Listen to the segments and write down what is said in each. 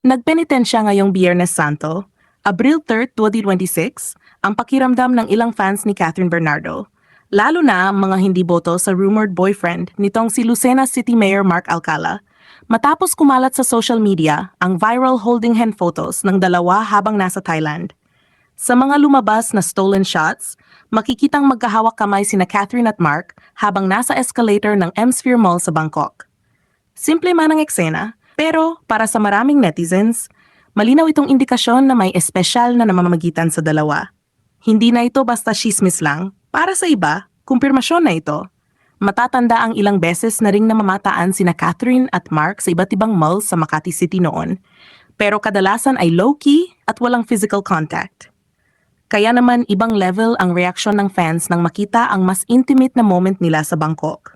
Nagpenitensya ngayong Biyernes Santo, Abril 3, 2026, ang pakiramdam ng ilang fans ni Catherine Bernardo, lalo na ang mga hindi boto sa rumored boyfriend nitong si Lucena City Mayor Mark Alcala, matapos kumalat sa social media ang viral holding hand photos ng dalawa habang nasa Thailand. Sa mga lumabas na stolen shots, makikitang magkahawak kamay sina Catherine at Mark habang nasa escalator ng M-Sphere Mall sa Bangkok. Simple man ang eksena, pero para sa maraming netizens, malinaw itong indikasyon na may espesyal na namamagitan sa dalawa. Hindi na ito basta chismis lang. Para sa iba, kumpirmasyon na ito. Matatanda ang ilang beses na ring namamataan sina Catherine at Mark sa iba't ibang malls sa Makati City noon. Pero kadalasan ay low-key at walang physical contact. Kaya naman ibang level ang reaksyon ng fans nang makita ang mas intimate na moment nila sa Bangkok.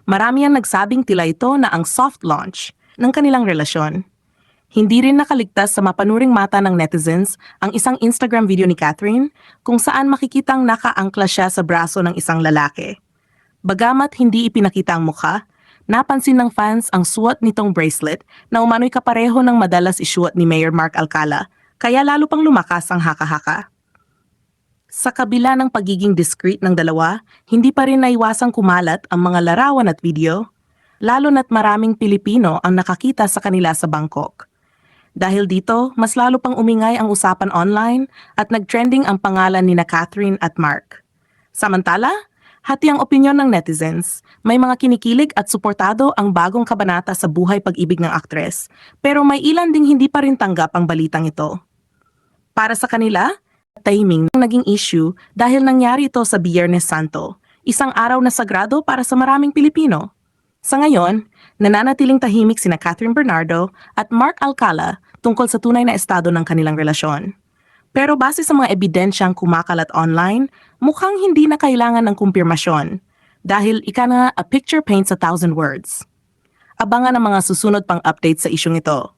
Marami ang nagsabing tila ito na ang soft launch ng kanilang relasyon. Hindi rin nakaligtas sa mapanuring mata ng netizens ang isang Instagram video ni Catherine kung saan makikitang nakaangkla siya sa braso ng isang lalaki. Bagamat hindi ipinakita ang mukha, napansin ng fans ang suot nitong bracelet na umano'y kapareho ng madalas isuot ni Mayor Mark Alcala, kaya lalo pang lumakas ang haka-haka. Sa kabila ng pagiging discreet ng dalawa, hindi pa rin naiwasang kumalat ang mga larawan at video, lalo na't maraming Pilipino ang nakakita sa kanila sa Bangkok. Dahil dito, mas lalo pang umingay ang usapan online at nagtrending ang pangalan ni Catherine at Mark. Samantala, hati ang opinyon ng netizens. May mga kinikilig at suportado ang bagong kabanata sa buhay pag-ibig ng aktres, pero may ilan ding hindi pa rin tanggap ang balitang ito. Para sa kanila, timing ang naging issue dahil nangyari ito sa Biyernes Santo, isang araw na sagrado para sa maraming Pilipino. Sa ngayon, nananatiling tahimik sina Catherine Bernardo at Mark Alcala tungkol sa tunay na estado ng kanilang relasyon. Pero base sa mga ebidensyang kumakalat online, mukhang hindi na kailangan ng kumpirmasyon dahil ika nga a picture paints 1,000 words. Abangan ang mga susunod pang updates sa isyong ito.